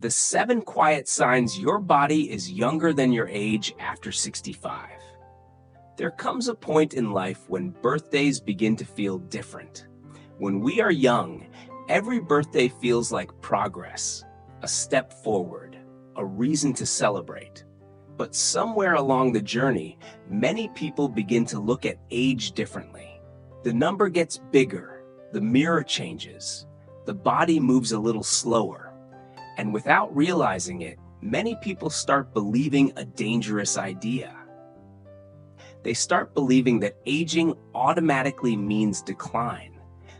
The 7 quiet signs your body is younger than your age after 65. There comes a point in life when birthdays begin to feel different. When we are young, every birthday feels like progress, a step forward, a reason to celebrate. But somewhere along the journey, many people begin to look at age differently. The number gets bigger, the mirror changes, the body moves a little slower. And without realizing it, many people start believing a dangerous idea. They start believing that aging automatically means decline,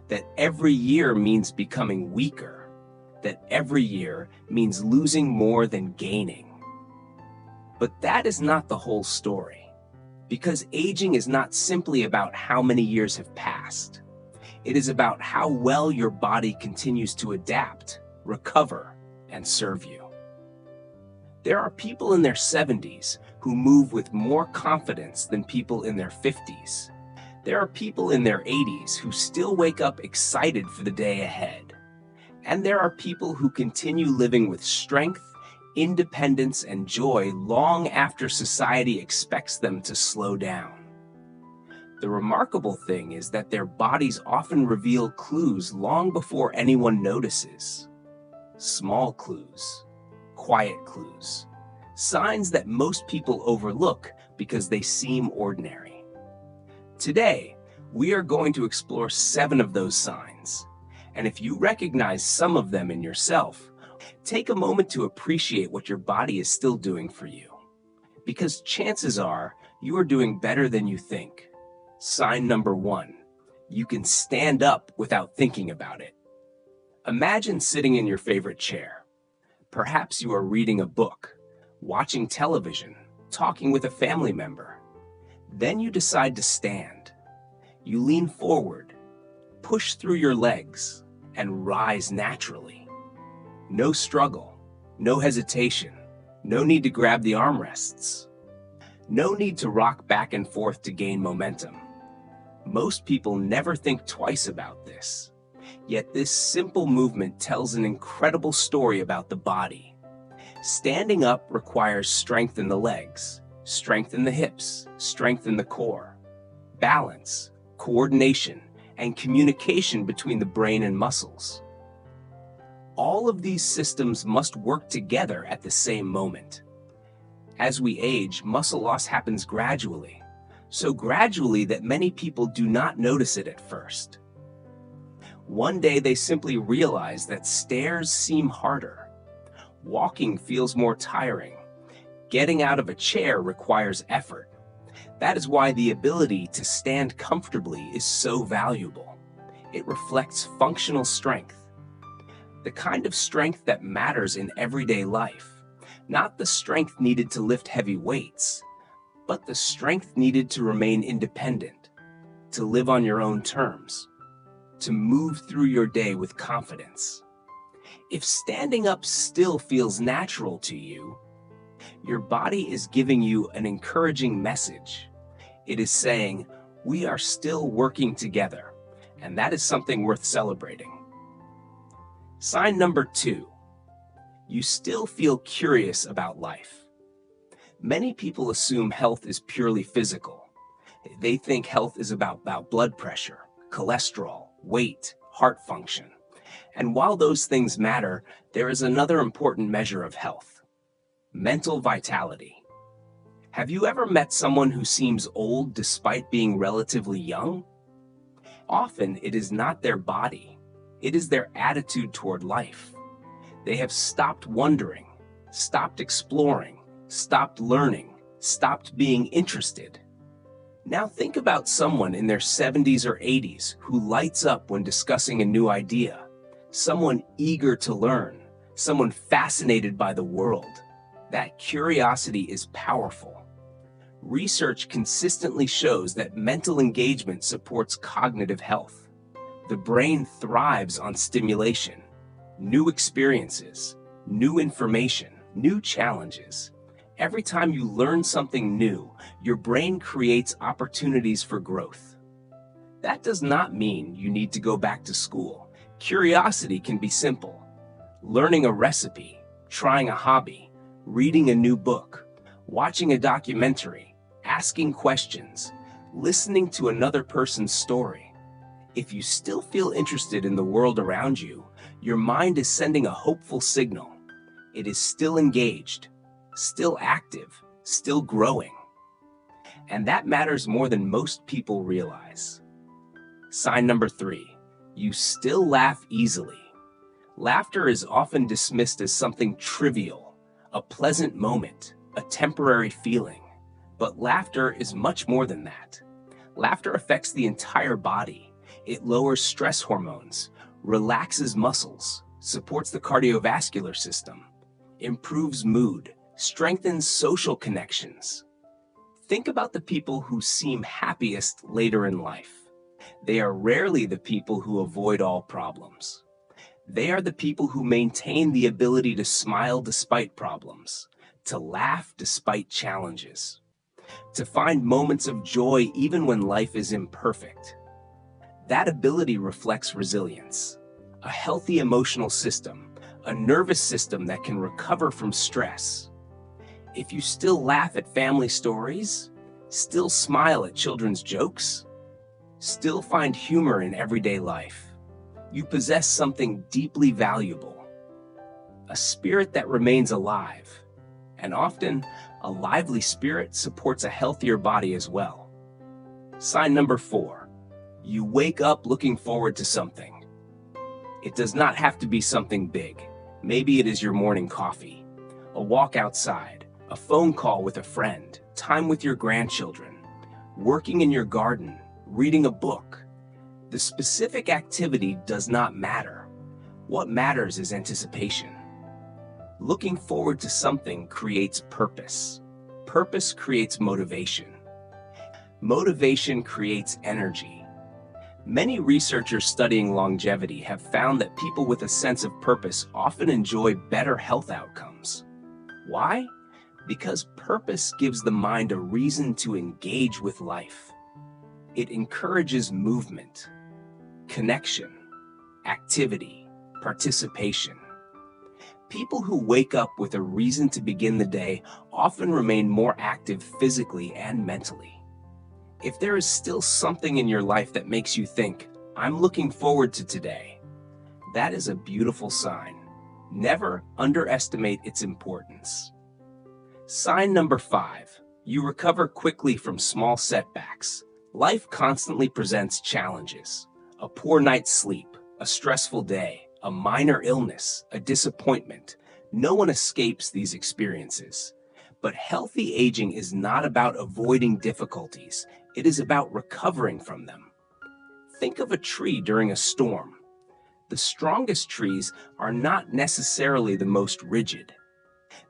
that every year means becoming weaker, that every year means losing more than gaining. But that is not the whole story, because aging is not simply about how many years have passed. It is about how well your body continues to adapt, recover, and serve you. There are people in their 70s who move with more confidence than people in their 50s. There are people in their 80s who still wake up excited for the day ahead. And there are people who continue living with strength, independence, and joy long after society expects them to slow down. The remarkable thing is that their bodies often reveal clues long before anyone notices. Small clues, quiet clues, signs that most people overlook because they seem ordinary. Today, we are going to explore 7 of those signs. And if you recognize some of them in yourself, take a moment to appreciate what your body is still doing for you. Because chances are you are doing better than you think. Sign number 1, you can stand up without thinking about it. Imagine sitting in your favorite chair. Perhaps you are reading a book, watching television, talking with a family member. Then you decide to stand. You lean forward, push through your legs, and rise naturally. No struggle, no hesitation, no need to grab the armrests. No need to rock back and forth to gain momentum. Most people never think twice about this. Yet this simple movement tells an incredible story about the body. Standing up requires strength in the legs, strength in the hips, strength in the core, balance, coordination, and communication between the brain and muscles. All of these systems must work together at the same moment. As we age, muscle loss happens gradually, so gradually that many people do not notice it at first. One day they simply realize that stairs seem harder. Walking feels more tiring. Getting out of a chair requires effort. That is why the ability to stand comfortably is so valuable. It reflects functional strength. The kind of strength that matters in everyday life. Not the strength needed to lift heavy weights, but the strength needed to remain independent, to live on your own terms, to move through your day with confidence. If standing up still feels natural to you, your body is giving you an encouraging message. It is saying, we are still working together, and that is something worth celebrating. Sign number 2, you still feel curious about life. Many people assume health is purely physical. They think health is about blood pressure, cholesterol, weight, heart function. And while those things matter, there is another important measure of health: mental vitality. Have you ever met someone who seems old despite being relatively young? Often it is not their body, it is their attitude toward life. They have stopped wondering, stopped exploring, stopped learning, stopped being interested. Now think about someone in their 70s or 80s who lights up when discussing a new idea, someone eager to learn, someone fascinated by the world. That curiosity is powerful. Research consistently shows that mental engagement supports cognitive health. The brain thrives on stimulation, new experiences, new information, new challenges. Every time you learn something new, your brain creates opportunities for growth. That does not mean you need to go back to school. Curiosity can be simple. Learning a recipe, trying a hobby, reading a new book, watching a documentary, asking questions, listening to another person's story. If you still feel interested in the world around you, your mind is sending a hopeful signal. It is still engaged, still active, still growing. And that matters more than most people realize. Sign number 3, you still laugh easily. Laughter is often dismissed as something trivial, a pleasant moment, a temporary feeling. But laughter is much more than that. Laughter affects the entire body. It lowers stress hormones, relaxes muscles, supports the cardiovascular system, improves mood, strengthens social connections. Think about the people who seem happiest later in life. They are rarely the people who avoid all problems. They are the people who maintain the ability to smile despite problems, to laugh despite challenges, to find moments of joy even when life is imperfect. That ability reflects resilience, a healthy emotional system, a nervous system that can recover from stress. If you still laugh at family stories, still smile at children's jokes, still find humor in everyday life, you possess something deeply valuable, a spirit that remains alive. And often, a lively spirit supports a healthier body as well. Sign number 4, you wake up looking forward to something. It does not have to be something big. Maybe it is your morning coffee, a walk outside, a phone call with a friend, time with your grandchildren, working in your garden, reading a book. The specific activity does not matter. What matters is anticipation. Looking forward to something creates purpose. Purpose creates motivation. Motivation creates energy. Many researchers studying longevity have found that people with a sense of purpose often enjoy better health outcomes. Why? Because purpose gives the mind a reason to engage with life. It encourages movement, connection, activity, participation. People who wake up with a reason to begin the day often remain more active physically and mentally. If there is still something in your life that makes you think, I'm looking forward to today, that is a beautiful sign. Never underestimate its importance. Sign number 5, you recover quickly from small setbacks. Life constantly presents challenges. A poor night's sleep, a stressful day, a minor illness, a disappointment. No one escapes these experiences. But healthy aging is not about avoiding difficulties. It is about recovering from them. Think of a tree during a storm. The strongest trees are not necessarily the most rigid.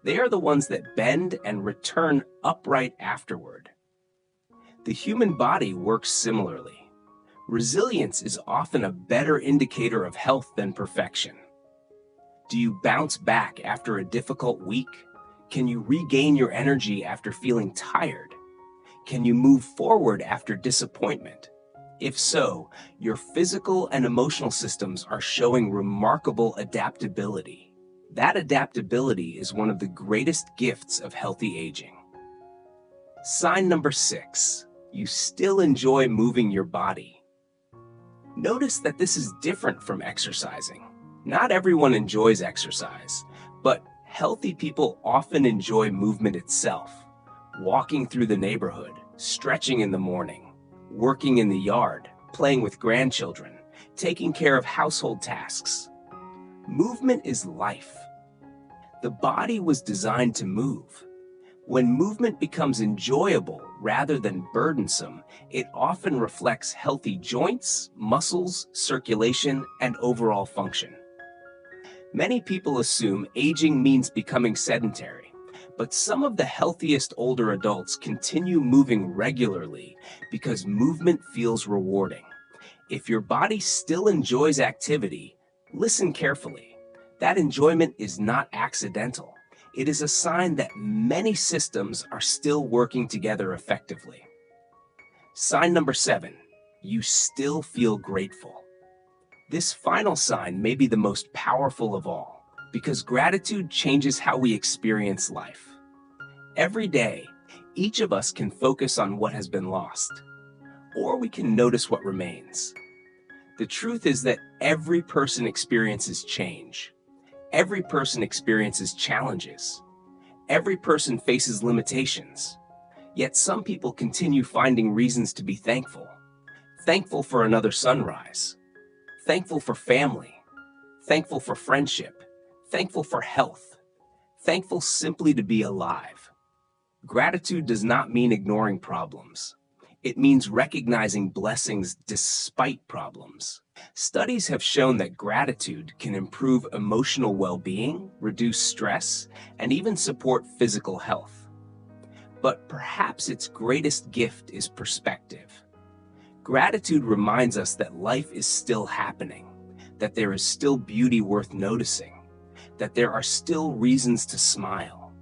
They are the ones that bend and return upright afterward. The human body works similarly. Resilience is often a better indicator of health than perfection. Do you bounce back after a difficult week? Can you regain your energy after feeling tired? Can you move forward after disappointment? If so, your physical and emotional systems are showing remarkable adaptability. That adaptability is one of the greatest gifts of healthy aging. Sign number 6, you still enjoy moving your body. Notice that this is different from exercising. Not everyone enjoys exercise, but healthy people often enjoy movement itself. Walking through the neighborhood, stretching in the morning, working in the yard, playing with grandchildren, taking care of household tasks. Movement is life. The body was designed to move. When movement becomes enjoyable rather than burdensome, it often reflects healthy joints, muscles, circulation, and overall function. Many people assume aging means becoming sedentary, but some of the healthiest older adults continue moving regularly because movement feels rewarding. If your body still enjoys activity, listen carefully. That enjoyment is not accidental. It is a sign that many systems are still working together effectively. Sign number 7, you still feel grateful. This final sign may be the most powerful of all. Because gratitude changes how we experience life. Every day, each of us can focus on what has been lost, or we can notice what remains. The truth is that every person experiences change. Every person experiences challenges. Every person faces limitations. Yet some people continue finding reasons to be thankful. Thankful for another sunrise. Thankful for family. Thankful for friendship. Thankful for health. Thankful simply to be alive. Gratitude does not mean ignoring problems. It means recognizing blessings despite problems. Studies have shown that gratitude can improve emotional well-being, reduce stress, and even support physical health. But perhaps its greatest gift is perspective. Gratitude reminds us that life is still happening, that there is still beauty worth noticing, that there are still reasons to smile.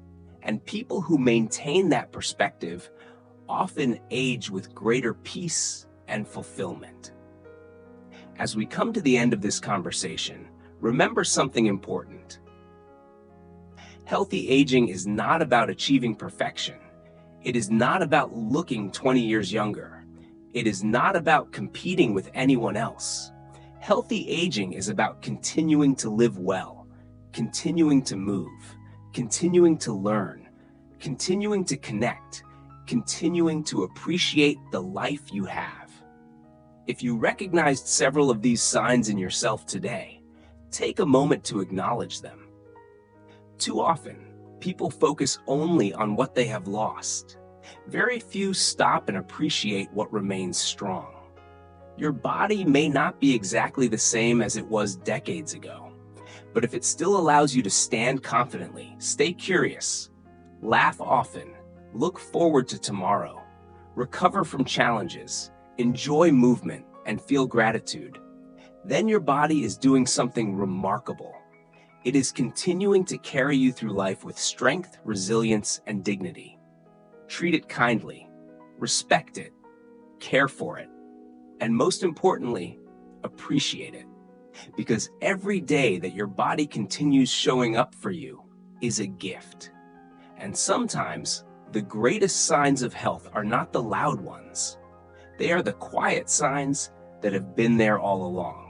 And people who maintain that perspective often age with greater peace and fulfillment. As we come to the end of this conversation, remember something important. Healthy aging is not about achieving perfection. It is not about looking 20 years younger. It is not about competing with anyone else. Healthy aging is about continuing to live well, continuing to move, continuing to learn, continuing to connect, continuing to appreciate the life you have. If you recognized several of these signs in yourself today, take a moment to acknowledge them. Too often, people focus only on what they have lost. Very few stop and appreciate what remains strong. Your body may not be exactly the same as it was decades ago, but if it still allows you to stand confidently, stay curious, laugh often, look forward to tomorrow, recover from challenges, enjoy movement, and feel gratitude, then your body is doing something remarkable. It is continuing to carry you through life with strength, resilience, and dignity. Treat it kindly, respect it, care for it, and most importantly, appreciate it. Because every day that your body continues showing up for you is a gift. And sometimes, the greatest signs of health are not the loud ones. They are the quiet signs that have been there all along.